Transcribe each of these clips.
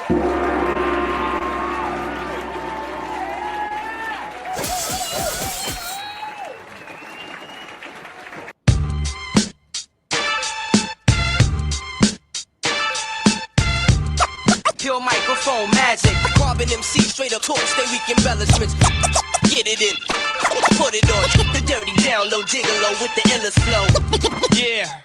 Pure microphone magic, carbon MC straight up torch, stay weak embellishments. Get it in, put it on, the dirty download gigolo with the illest flow. Yeah.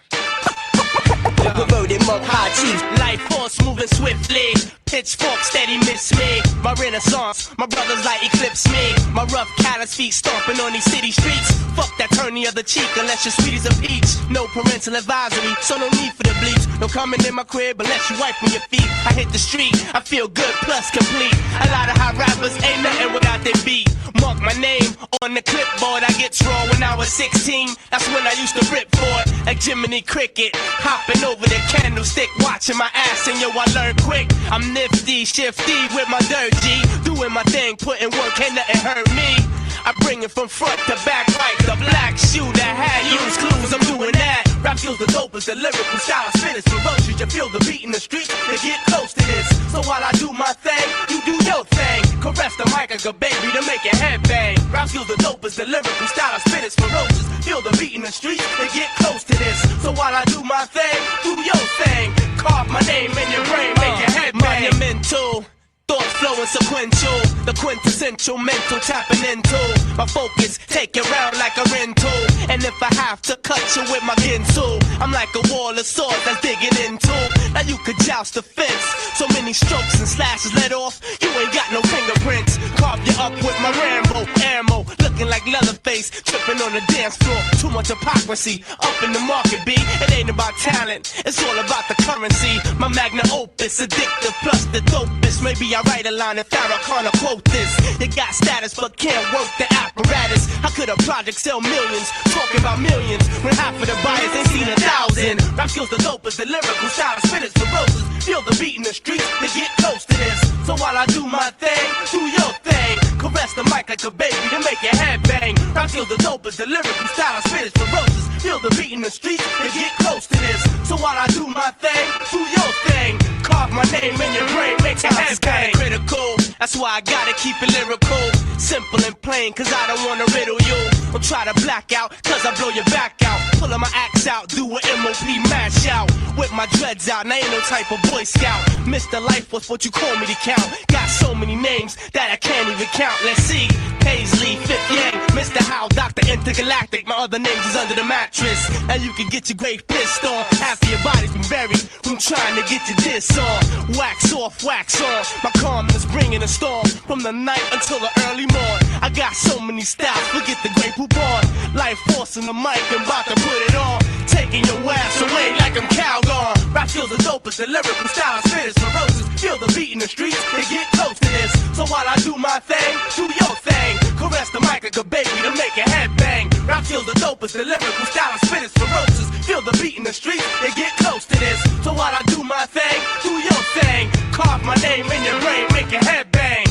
Perverted monk high chief, life force moving swiftly. Pitchfork steady miss me. My renaissance, my brothers like eclipse me. My rough callous feet stomping on these city streets. Fuck that turn the other cheek unless you're sweet as a peach. No parental advisory, so no need for the bleach. No coming in my crib unless you wipe on your feet. I hit the street, I feel good plus complete. A lot of hot rappers ain't nothing without their beat. Mark my name on the clipboard, I get raw when I was 16. That's when I used to rip for it, like Jiminy Cricket. Hopping over the candlestick, watching my ass, and yo, I learned quick. I'm nifty, shifty with my dirt G. Doing my thing, putting work, ain't nothing hurt me. I bring it from front to back like the black shoe that had used clues, I'm doing that. Rap feels the dopest, the lyrical style spin is ferocious. You feel the beat in the streets, to get close to this. So while I do my thing, you do your thing. Caress the mic like a baby to make your head bang. Rap feels the dopest, the lyrical style spin is ferocious. Feel the beat in the streets, to get close to this. So while I do my thing, do your thing. Carve my name in your brain, make your head bang. Monumental. Thoughts flowing sequential, the quintessential mental tapping into my focus, take it round like a rental. And if I have to cut you with my ginsu, I'm like a wall of swords that's digging into. Now you could joust the fence, so many strokes and slashes let off, you ain't got no fingerprints. Carve you up with my Rambo ammo, looking like Leatherface, tripping on the dance floor. Too much hypocrisy, up in the market B. It ain't about talent, it's all about the currency. My magnum opus, addictive plus the dopest. Maybe I write a line and Farrakhan quote this. You got status but can't work the apparatus. How could a project sell millions? Talking about millions when half of the buyers ain't seen 1,000. Rap skills the dopest, the lyrical style spinners ferocious. Feel the beat in the streets to get close to this. So while I do my thing, do your thing. Caress the mic like a baby to make your head bang. Rap skills the dopest, the lyrical style spinners ferocious. Feel the beat in the streets to get close to this. So while I do my thing, do your thing. Carve my name in your brain, make your head bang. Critical, that's why I gotta keep it lyrical. Simple and plain, cause I don't wanna riddle you. Don't try to black out, cause I blow your back out. Pulling my axe out, do a MOP mash out. Whip my dreads out, and I ain't no type of Boy Scout. Mr. Life was what you call me to count. Got so many names that I can't even count. Let's see, Paisley, Fifth Yang, Mr. Howe, Dr. Intergalactic. My other names is under the mattress. Now you can get your grave pissed on. Half of your body's been buried from trying to get your diss on. Wax off, wax on. My calmness bringing a storm from the night until the early morn. I got so many styles, forget the great poupon. Life forcing the mic and about to put it on. Taking your ass away like I'm Calgon. Rap feels the dopest, the lyrical style spinners ferocious. Feel the beat in the streets, they get close to this. So while I do my thing, do your thing. Caress the mic like a baby to make your head bang. Rap feels the dopest, the lyrical style spinners ferocious. Feel the beat in the streets, they get close to this. So while I do my thing, do your thing. Carve my name in your brain, make your head bang.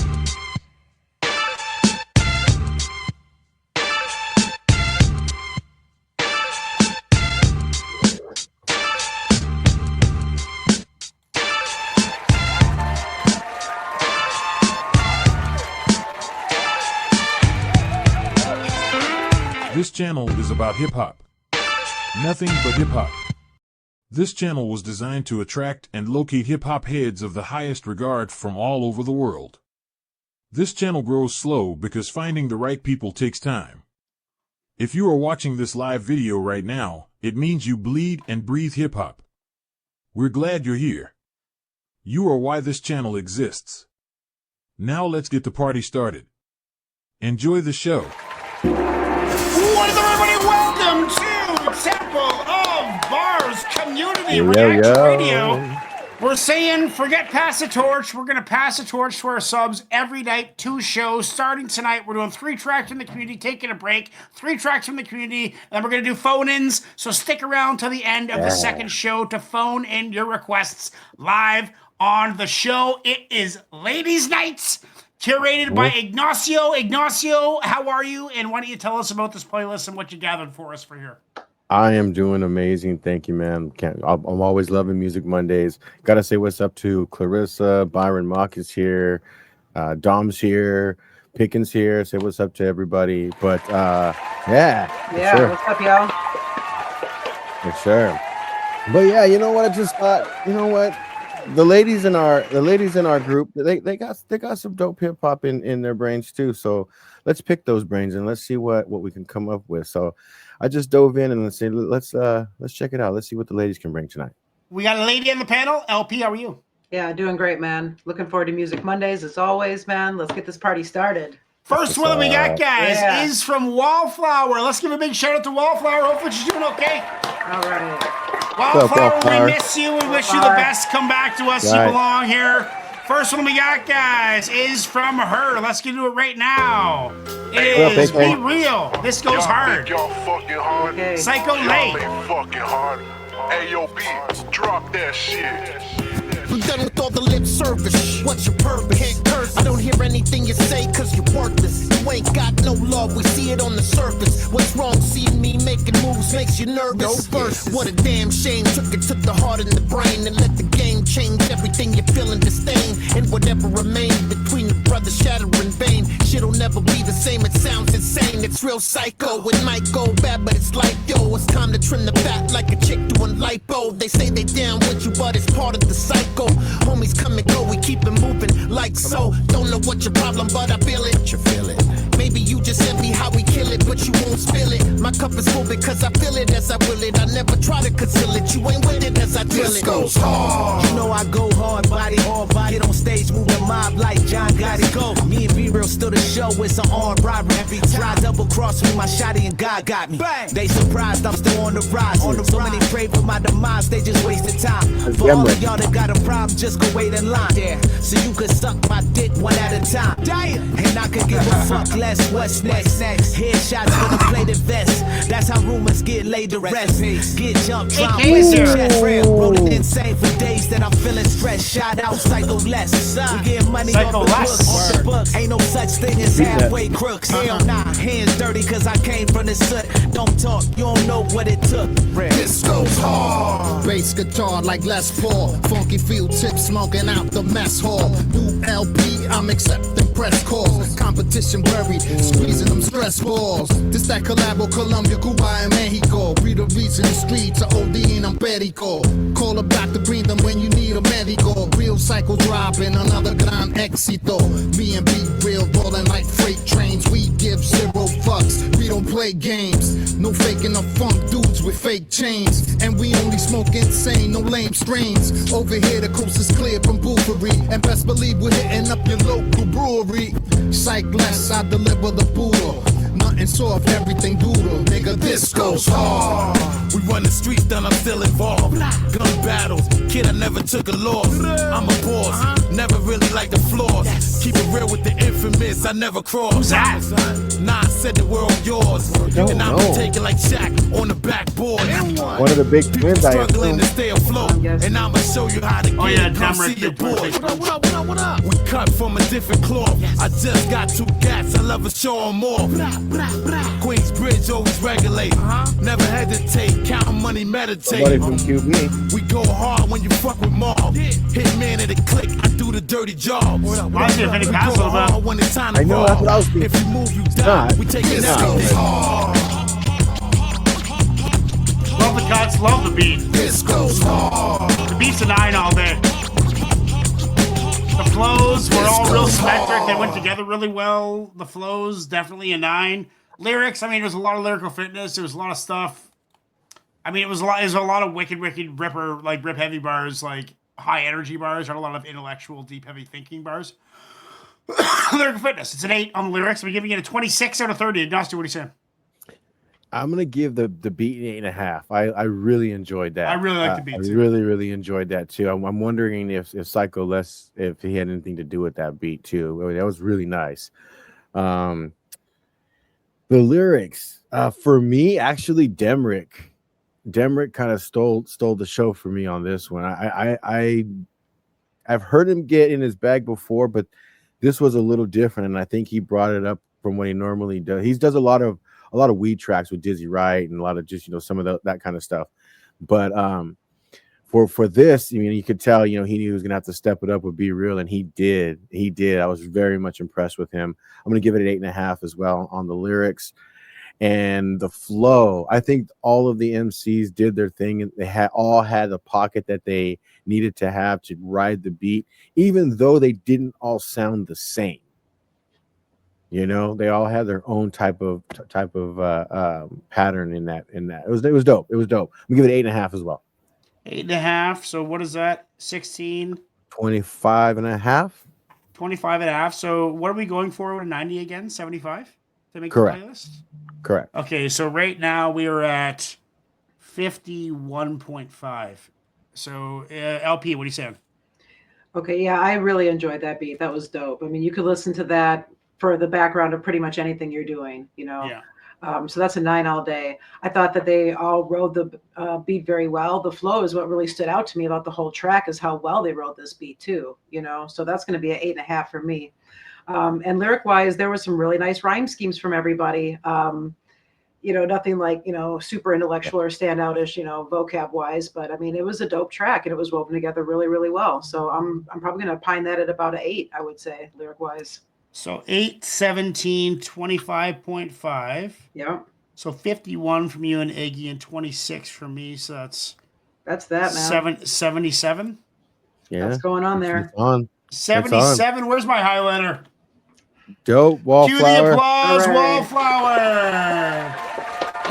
This channel is about hip-hop. Nothing but hip-hop. This channel was designed to attract and locate hip-hop heads of the highest regard from all over the world. This channel grows slow because finding the right people takes time. If you are watching this live video right now, it means you bleed and breathe hip-hop. We're glad you're here. You are why this channel exists. Now let's get the party started. Enjoy the show. What is everybody? Welcome to Temple of Bars Community Reaction Radio. We're saying forget pass the torch. We're going to pass the torch to our subs every night. 2 shows. Starting tonight, we're doing 3 tracks from the community, taking a break. 3 tracks from the community, and then we're going to do phone-ins. So stick around till the end of the second show to phone in your requests live on the show. It is Ladies' Nights. Curated by Ignacio. Ignacio, how are you? And why don't you tell us about this playlist and what you gathered for us for here? I am doing amazing. Thank you, man. I'm always loving Music Mondays. Got to say what's up to Clarissa. Byron Mock is here. Dom's here. Pickens here. Say what's up to everybody. But yeah, sure. What's up, y'all? For sure. But yeah, you know what? I just thought, you know what? The ladies in our group, they got some dope hip hop in their brains too. So let's pick those brains and let's see what we can come up with. So I just dove in and let's check it out. Let's see what the ladies can bring tonight. We got a lady on the panel. LP, how are you? Yeah, doing great, man. Looking forward to Music Mondays as always, man. Let's get this party started. First one that we got, guys, is from Wallflower. Let's give a big shout out to Wallflower. Hopefully she's doing okay. All right. Wallflower, we miss you. We wish you the best. Come back to us. You belong here. First one we got, guys, is from her. Let's get to it right now. It is Be Real. This goes hard. Y'all fucking hard. Okay. Psycho Late. Y'all fucking hard. AOB, drop that shit. I'm done with all the lip service. What's your purpose? Can't curse. I don't hear anything you say cause you're worthless. You ain't got no love, we see it on the surface. What's wrong? Seeing me making moves makes you nervous. No verses. What a damn shame. Took it to the heart and the brain and let the game change everything you're feeling disdain. And whatever remains between the brothers shattering vain. Shit'll never be the same, it sounds insane. It's real psycho, it might go bad, but it's like, yo, it's time to trim the fat like a chick doing lipo. They say they down with you, but it's part of the cycle. Homies come and go, we keep it moving like so. Don't know what your problem, but I feel it. You feel it. Maybe you just envy how we kill it, but you won't spill it. My cup is full because I feel it as I will it. I never try to conceal it. You ain't with it as I drill it. This goes hard. You know I go hard body. Get on stage, move the mob like John Gotti. Go. Me and Be Real still the show. It's an armed robbery. Every time double cross me, my shotty and God got me. Bang. They surprised I'm still on the rise. So many pray for my demise, they just wasted time. For all of y'all that got a problem, just go wait in line. Yeah. So you could suck my dick one at a time. Damn. And I could give a fuck less. What's next? Headshots for the plated vest. That's how rumors get laid to rest. Get jumped, dropped, chest. Rolling insane for days that I'm feeling stressed. Shout out Psycho Less. We get money off the books. Ain't no such thing as halfway crooks. Hell nah, hands dirty cause I came from the soot. Don't talk, you don't know what it took. This goes hard. Bass guitar like Les Paul. Funky field tips smoking out the mess hall. New LP, I'm accepting press calls. Competition buried, squeezing them stress balls. This that collabo, Colombia, Cuba, and Mexico. Be the reason the streets are OD and I'm Perico. Call a back to bring them when you need a medical. Real cycle dropping, another gran éxito. Me and Be Real rolling like freight trains. We give zero fucks, we don't play games. No faking the funk dudes with fake chains. And we only smoke insane, no lame strains. Over here the coast is clear from Boofery. And best believe we're hitting up your local brewery. Psych less, I deliver the poodle. Nothing soft, everything doodle. Nigga, this goes hard. We run the streets, then I'm still involved. Gun battles, kid, I never took a loss. I'm a boss, never really like the flaws. Keep it real with the infamous, I never cross. Nah, I said the world yours. And I'm taking like Shaq on the backboard. One of the big twins I struggling to stay afloat. And I'ma show you how to get it. Come see your boy. What up? We cut from a different cloth. I just got 2 cats, I love to show them off. Queensbridge always regulate. Never hesitate, counting money, meditate. Somebody from QB. We go hard when you fuck with Mob. Hit man at a click, I do the dirty job. We go hard when it's time to know, that's what I was thinking. If you move, you die. We take it out. Love the cuts, love the beat. This goes hard. The beat's a 9 all day. The flows were all real symmetric. They went together really well. The flows, definitely a 9. Lyrics, I mean, there's a lot of lyrical fitness. There was a lot of stuff. I mean, it was a lot of wicked ripper, like rip heavy bars, like high energy bars, not a lot of intellectual, deep, heavy thinking bars. Lyrical fitness, it's an 8 on the lyrics. I'm giving it a 26 out of 30. Dusty, what are you saying? I'm gonna give the beat an 8.5. I really enjoyed that. I really like the beat I too. really enjoyed that too. I'm wondering if Psycho Less, if he had anything to do with that beat too. I mean, that was really nice. The lyrics, for me, actually, Demrick kind of stole the show for me on this one. I've heard him get in his bag before, but this was a little different, and I think he brought it up from what he normally does. He does a lot of lot of weed tracks with Dizzy Wright and a lot of just, some of that kind of stuff. But for this, you could tell, he knew he was gonna have to step it up with Be Real, and he did. I was very much impressed with him. I'm gonna give it an 8.5 as well on the lyrics and the flow. I think all of the MCs did their thing, and they all had the pocket that they needed to have to ride the beat, even though they didn't all sound the same. They all had their own type of pattern in that. It was dope. I'm gonna give it 8.5 as well. 8.5. So what is that? 16. 25.5. 25.5. So what are we going for with a 90 again? 75 to make Correct. the playlist? Correct. Okay, so right now we are at 51.5. So LP, what are you saying? Okay, yeah, I really enjoyed that beat. That was dope. I mean, you could listen to that for the background of pretty much anything you're doing, Yeah. So that's a 9 all day. I thought that they all rode the beat very well. The flow is what really stood out to me about the whole track, is how well they rode this beat too, So that's going to be an 8.5 for me. And lyric wise, there was some really nice rhyme schemes from everybody. Nothing like, super intellectual or standoutish, vocab wise, but I mean, it was a dope track and it was woven together really, really well. So I'm probably going to pine that at about an 8, I would say, lyric wise. So 8, 17, 25.5. Yeah. So 51 from you and Iggy and 26 from me. So that's that, man. 77. Yeah. What's going on there? It's on. 77. Where's my highlighter? Dope. Wallflower. Cue the applause. Hooray. Wallflower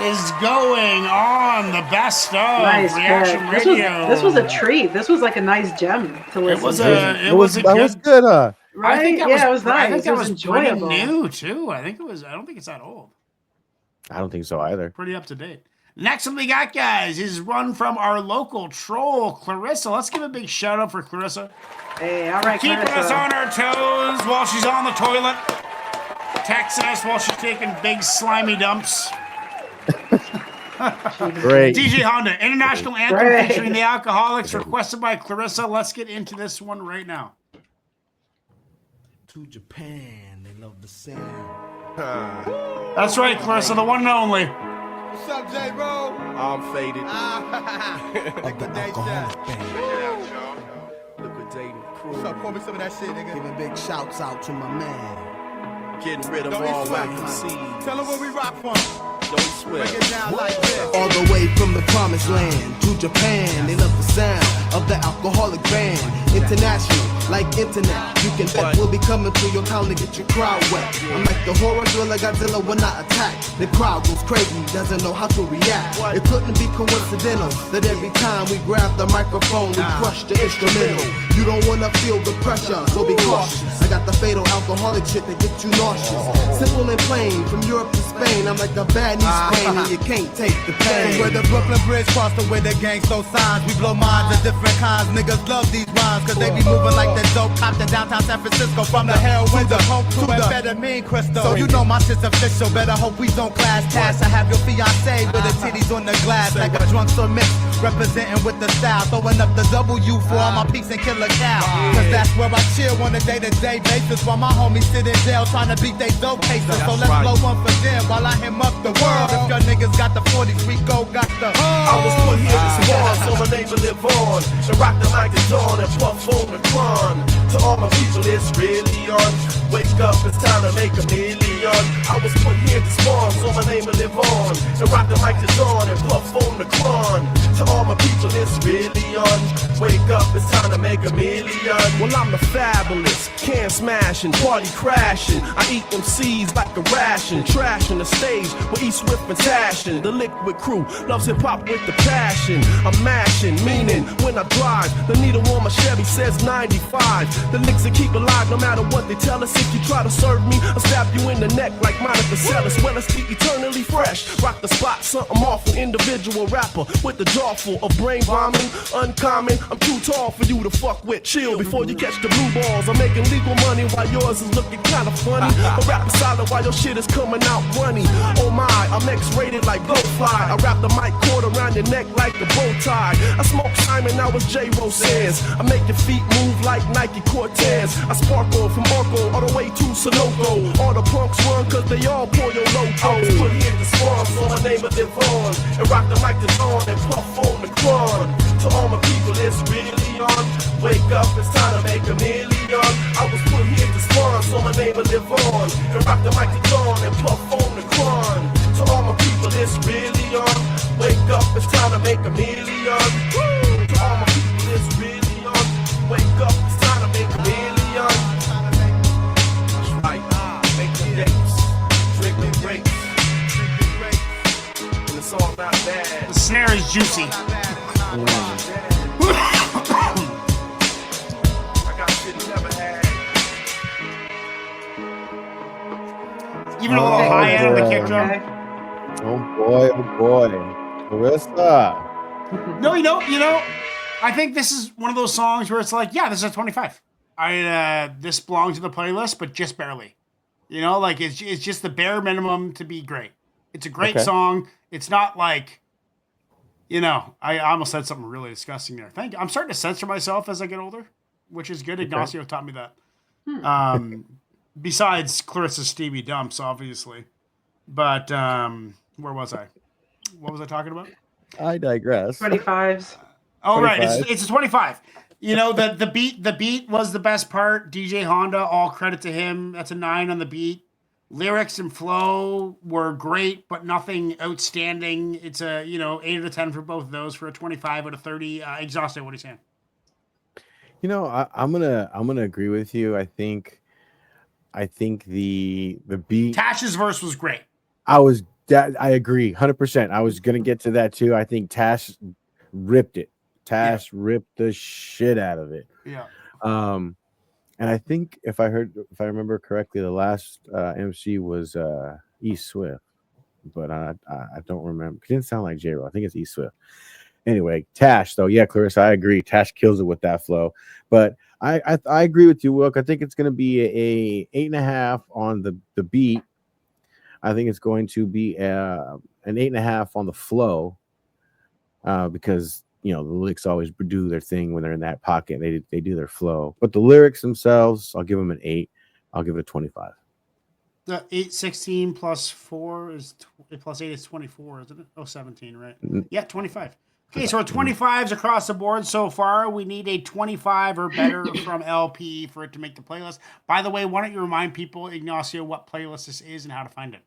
is going on the best of Nice Reaction pick. Radio. This was a treat. This was like a nice gem to listen to. It was good. Right? I think that it was nice. I think It that was was pretty enjoyable. new too. I don't think it's that old. I don't think so either. Pretty up to date. Next one we got, guys, is run from our local troll, Clarissa. Let's give a big shout out for Clarissa. Hey, all right, Keeping Clarissa. us on our toes while she's on the toilet. Texting us while she's taking big slimy dumps. Great. DJ Honda, International Anthem Great. featuring the Alkaholiks, requested by Clarissa. Let's get into this one right now. To Japan, they love the sound. That's right, Clarissa, the one and only. What's up, J-Ro? I'm faded. Of the Alkaholiks band. Liquidating crew. What's up? Pour me some of that shit, nigga. Giving big shouts out to my man. Getting rid of Don't all be sweat, whack man. seeds. Tell them where we rock from. Don't sweat. Break it down like this. All the way from the promised land to Japan, they love the sound of the Alkaholiks band. International, like internet, you can bet we'll be coming to your town to get your crowd wet. I'm like the horror thriller Godzilla when I attack. The crowd goes crazy, doesn't know how to react. It couldn't be coincidental that every time we grab the microphone, we crush the instrumental. You don't wanna feel the pressure, so be cautious. I got the fatal alcoholic shit that get you nauseous. Simple and plain, from Europe to Spain, I'm like a bad knee sprain and you can't take the pain. From where the Brooklyn Bridge crossed the way the gangsta signs. We blow minds of different kinds. Niggas love these rhymes, cause they be moving like the dope cop to downtown San Francisco. From the heroin to coke to amphetamine crystal. So you know my shit's official. Better hope we don't clash cash. I have your fiance with her titties on the glass like a drunk or mix. Representing with the style. Throwing up the W for all my peeps and Killer Cow. Cause that's where I chill on a day-to-day basis. While my homies sit in jail trying to beat they dope cases. So let's blow one for them while I him up the world. If your niggas got the 40s, Rico got the I was put here to spawn, so my name will live on. And rock the mic at dawn and puff on the cron. To all my people, it's really on. Wake up, it's time to make a million. I was put here to spawn, so my name will live on. And rock the mic at dawn and puff on the cron. To all my people, it's really on. Wake up, it's time to make a million. Well, I'm the fabulous, can smashing, party crashing. I eat them seeds like a ration, trashing the stage with E Swift and Tashin. The liquid crew loves hip hop with the passion. I'm mashing, meaning when I drive, the needle on my Chevy says 95. The licks that keep alive no matter what they tell us. If you try to serve me, I'll stab you in the neck like Monica Seles. Well, let's keep eternally fresh. Rock the spot, something awful, individual rapper with the jaw full of brain bombing. Uncommon, I'm too tall for you to fuck with. Chill before you catch the blue balls. I'm making legal money while yours is looking kinda funny. I rap a solid while your shit is coming out runny. Oh my, I'm X-rated like blowfly. I wrap the mic cord around your neck like a bow tie. I smoke Simon, now it's J-Ro says. I make your feet move like Nike Cortez. I sparkle from Marco all the way to Sunoco. All the punks run cause they all pull your logo. I was put here to spawn, so my name is Devon. And rock the mic to on and puff on the cron. To all my people, it's really on. Wake up, it's time to make a million. I was put here to spawn, so my name is Devon. And rock the mic to on and puff on the cron. To all my people, it's really on. Wake up, it's time to make a million. Woo! To all my people, it's really on. Wake up, it's time to make a million. That's right, make the dates, drink the grapes. And it's all not bad. The snare is juicy. I got shit you never had. Even a little high end of the kick drum. Oh boy, Clarissa. No, you know, I think this is one of those songs where it's like, yeah, this is a 25. This belongs to the playlist, but just barely. You know, like it's just the bare minimum to be great. It's a great song. It's not like, you know, I almost said something really disgusting there. I'm starting to censor myself as I get older, which is good. Ignacio taught me that. Besides Clarissa's Stevie Dumps, obviously. But where was I? What was I talking about? I digress. 25s. Oh, 25. Right. It's a 25. You know, the beat was the best part. DJ Honda, all credit to him. That's a 9 on the beat. Lyrics and flow were great, but nothing outstanding. It's a, 8 out of 10 for both of those for a 25 out of 30. Exhausted, what are you saying? You know, I'm gonna agree with you. I think the beat. Tash's verse was great. I agree 100%. I was gonna get to that too. I think Tash ripped it. Tash ripped the shit out of it. Yeah. And I think if I remember correctly, the last MC was E Swift, but I don't remember. It didn't sound like J-Ro. I think it's E Swift. Anyway, Tash though, yeah, Clarissa, I agree. Tash kills it with that flow. But I agree with you, Wilk. I think it's going to be a 8.5 on the beat. I think it's going to be an 8.5 on the flow, because the lyrics always do their thing when they're in that pocket. They do their flow, but the lyrics themselves, I'll give them an 8. I'll give it a 25. The 816 plus 4 is plus 8 is 24, isn't it? Oh, 17, right? Yeah, 25. Okay, so 25s across the board so far. We need a 25 or better from LP for it to make the playlist. By the way, why don't you remind people, Ignacio, what playlist this is and how to find it?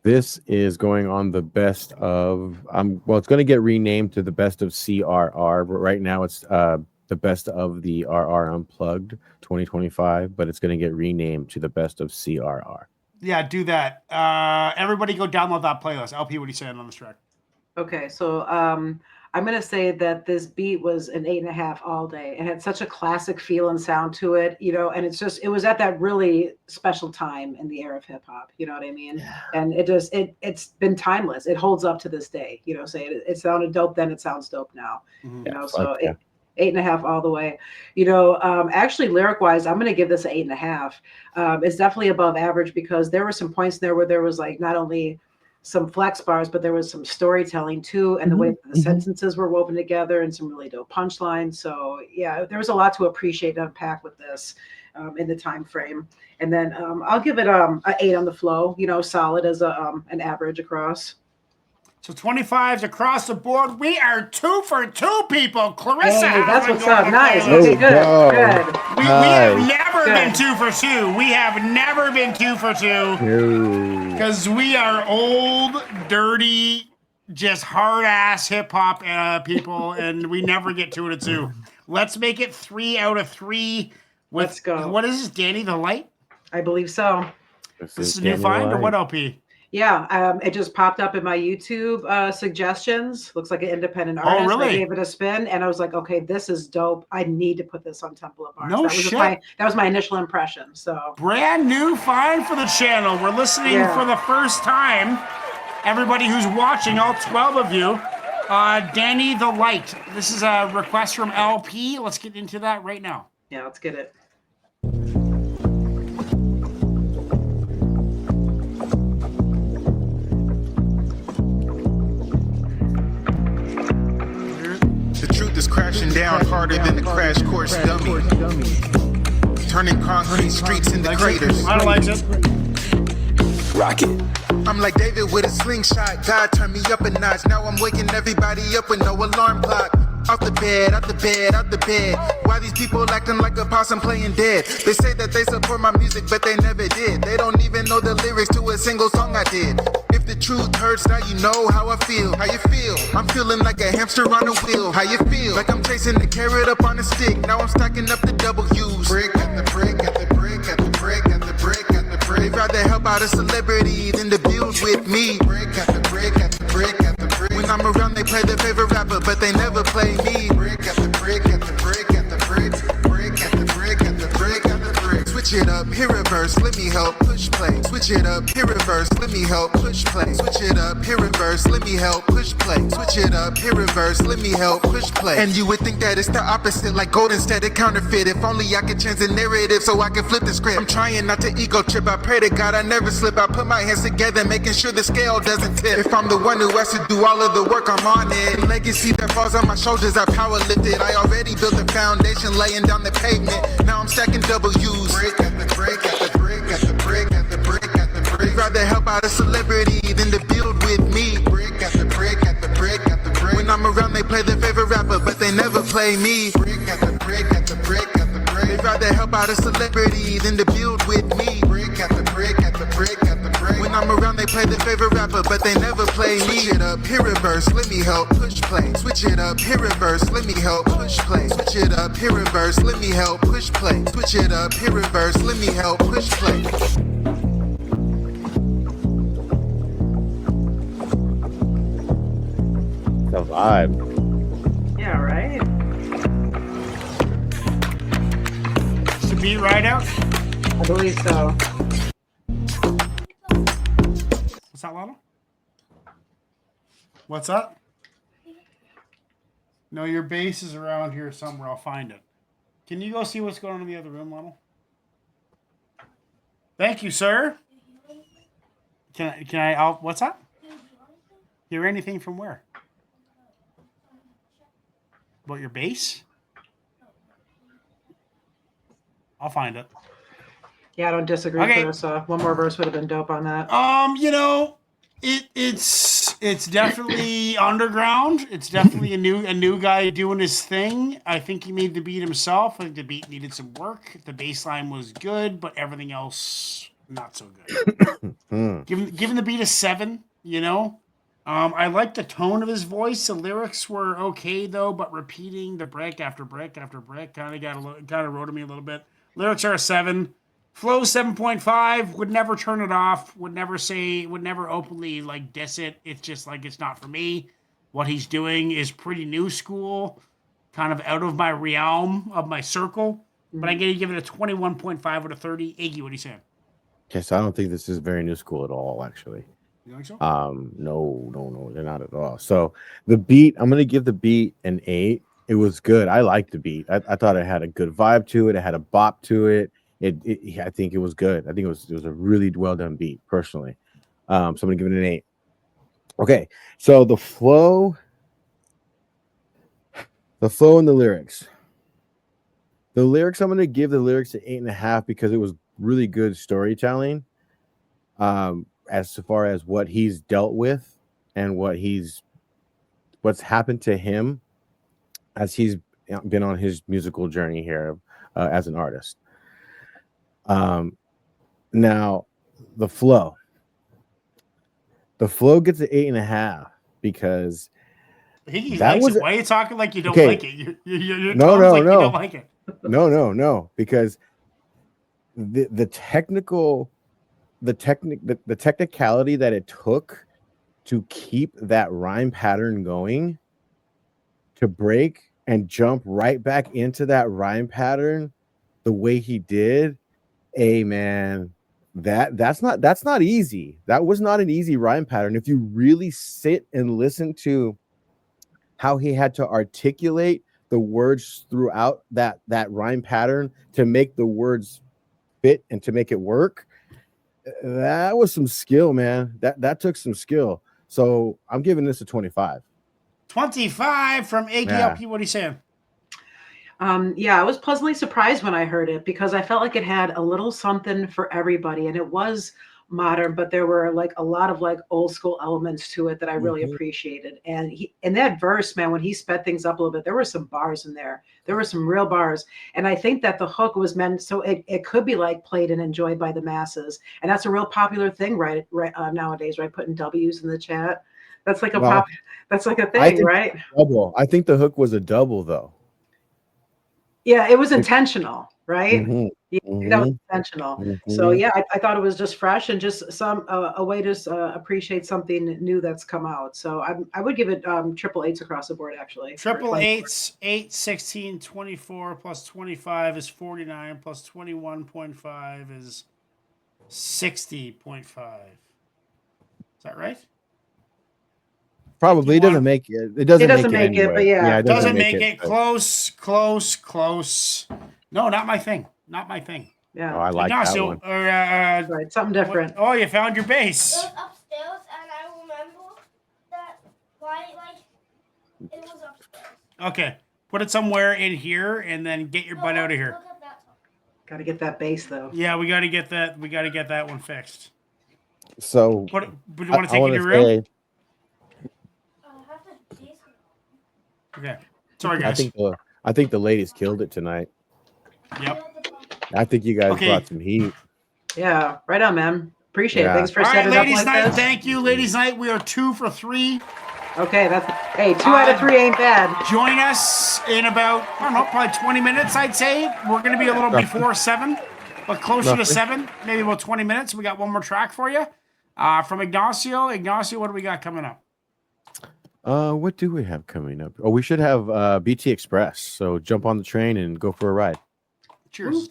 This is going on the best of it's going to get renamed to the best of CRR, but right now it's the best of the RR Unplugged 2025, but it's going to get renamed to the best of CRR. Yeah, do that. Everybody go download that playlist. LP, what are you saying on this track? Okay, so I'm going to say that this beat was an 8.5 all day. It had such a classic feel and sound to it, and it was at that really special time in the era of hip hop, you know what I mean? Yeah. And it's been timeless. It holds up to this day, say it sounded dope then, it sounds dope now, so 8.5 all the way. Actually lyric wise, I'm going to give this an 8.5. It's definitely above average because there were some points there where there was like not only some flex bars, but there was some storytelling too, and the way the sentences were woven together, and some really dope punchlines. So yeah, there was a lot to appreciate and unpack with this in the time frame. And then I'll give it an 8 on the flow. Solid as an average across. So 25s across the board. We are 2 for 2, people. Clarissa, hey, that's what's up. Nice. Okay, good. We have never been 2 for 2. We have never been 2 for 2 because we are old, dirty, just hard ass hip hop people, and we never get 2 out of 2. Let's make it 3 out of 3. Let's go. What is this, DanyTheLxght? I believe so. This is a new find or what, LP? Yeah, it just popped up in my YouTube suggestions. Looks like an independent artist. Oh, really? I gave it a spin, and I was like, okay, this is dope. I need to put this on Temple of Bars. No shit. That was my initial impression. So brand new find for the channel. We're listening for the first time. Everybody who's watching, all 12 of you, DanyTheLxght. This is a request from LP. Let's get into that right now. Yeah, let's get it. The truth is crashing down harder than the crash course dummy. Turning concrete streets into craters. I like it. Rocket. I'm like David with a slingshot. God turned me up a notch. Now I'm waking everybody up with no alarm clock. Out the bed, out the bed, out the bed. Why these people acting like a possum playing dead? They say that they support my music, but they never did. They don't even know the lyrics to a single song I did. If the truth hurts, now you know how I feel. How you feel? I'm feeling like a hamster on a wheel. How you feel? Like I'm chasing the carrot up on a stick. Now I'm stacking up the W's. Brick at the brick at the brick at the brick at the brick at the brick. They'd rather help out a celebrity than to build with me. Brick at the brick at the brick at the brick. When I'm around, they play their favorite rapper, but they never play me. Brick at the brick at the brick at the brick. Brick at the brick at the brick at the brick. Switch it up, hit reverse, let me help, push play. Switch it up, hit reverse, let me help, push play. Switch it up, hit reverse, let me help, push play. Switch it up, hit reverse, let me help, push play. And you would think that it's the opposite, like gold instead of counterfeit. If only I could change the narrative so I can flip the script. I'm trying not to ego trip, I pray to God I never slip. I put my hands together, making sure the scale doesn't tip. If I'm the one who has to do all of the work, I'm on it. The legacy that falls on my shoulders, I power lifted. I already built the foundation, laying down the pavement. Now I'm stacking W's. Brick at the brick at the brick at the brick at the brick at the brick. They'd rather help out a celebrity than to build with me. Brick at the brick at the brick at the brick. When I'm around, they play their favorite rapper, but they never play me. Brick at the brick at the brick at the brick. They'd rather help out a celebrity than to build with me. Brick at the brick at the brick at the brick. When I'm around, they play their favorite rapper, but they never play me. Switch it up, hit reverse, let me help, push play. Switch it up, hit reverse, let me help, push play. Switch it up, hit reverse, let me help, push play. Switch it up, hit reverse, let me help, push play. The vibe. Yeah, right. Is the beat right out? I believe so. What's that, Lana? What's up? No, your bass is around here somewhere. I'll find it. Can you go see what's going on in the other room, Lana? Thank you, sir. Can I what's that? Hear anything from where? About your bass? I'll find it. Yeah, I don't disagree, Okay. Clarissa. One more verse would have been dope on that. You know, it's definitely underground. It's definitely a new guy doing his thing. I think he made the beat himself. I think the beat needed some work. The bass line was good, but everything else not so good. Giving the beat a 7, you know. I like the tone of his voice. The lyrics were okay though, but repeating the break after break after break kind of rode me a little bit. Lyrics are a 7. Flow 7.5. Would never turn it off. Would never openly like diss it. It's just like it's not for me. What he's doing is pretty new school, kind of out of my realm of my circle. But I'm gonna give it a 21.5 out of 30. Iggy, what are you saying? Okay, so I don't think this is very new school at all, actually. You think so? No, they're not at all. So the beat, I'm gonna give the beat an 8. It was good. I liked the beat. I thought it had a good vibe to it. It had a bop to it. I think it was good. I think it was a really well done beat, personally. So I'm gonna give it an 8. Okay, so the flow and the lyrics. The lyrics, I'm gonna give the lyrics an 8.5 because it was really good storytelling. As far as what he's dealt with and what's happened to him as he's been on his musical journey here as an artist. Now the flow gets an 8.5 because Iggy that likes was it. Why are you talking like you don't okay. like it? You're No, like you don't like it. No, because the technicality that it took to keep that rhyme pattern going, to break and jump right back into that rhyme pattern the way he did, man, that's not easy. That was not an easy rhyme pattern. If you really sit and listen to how he had to articulate the words throughout that rhyme pattern to make the words fit and to make it work. That was some skill, man. That took some skill. So I'm giving this a 25. 25 from Iggy. Yeah. LP, what are you saying? Yeah, I was pleasantly surprised when I heard it because I felt like it had a little something for everybody, and it was modern, but there were like a lot of like old school elements to it that I really appreciated. And he, in that verse, man, when he sped things up a little bit, there were some bars in there. There were some real bars, and I think that the hook was meant so it could be like played and enjoyed by the masses, and that's a real popular thing, right? Nowadays, right? Putting W's in the chat. That's like a that's like a thing, right? Double. I think the hook was a double though. Yeah, it was intentional, right? Mhm. Yeah, that was intentional. So yeah, I thought it was just fresh and just some a way to appreciate something new that's come out. So I would give it triple eights across the board, actually. Triple eights, 8, 16, 24 plus 25 is 49 plus 21.5 is 60.5. Is that right? Probably doesn't make it. It doesn't make it, anyway. But yeah, it doesn't make it. Close. No, not my thing. Not my thing. Yeah. Oh, I like that one. Right, something different. Oh, you found your bass. It was upstairs, and I remember that why it was upstairs. Okay, put it somewhere in here, and then get your butt out of here. Got to get that bass though. Yeah, we got to get that. We got to get that one fixed. So, but you want to take it to your room? Okay. Sorry, guys. I think the ladies killed it tonight. Yep. I think you guys brought some heat. Yeah, right on, man. Appreciate it. Thanks for setting ladies it up like night. this. Thank you, ladies night. We are 2 for 3. Okay, that's 2 out of 3 ain't bad. Join us in about probably 20 minutes. I'd say we're going to be a little before 7, but closer to 7. Maybe about 20 minutes. We got one more track for you from Ignacio. Ignacio, what do we got coming up? What do we have coming up? Oh, we should have BT Express. So jump on the train and go for a ride. Cheers.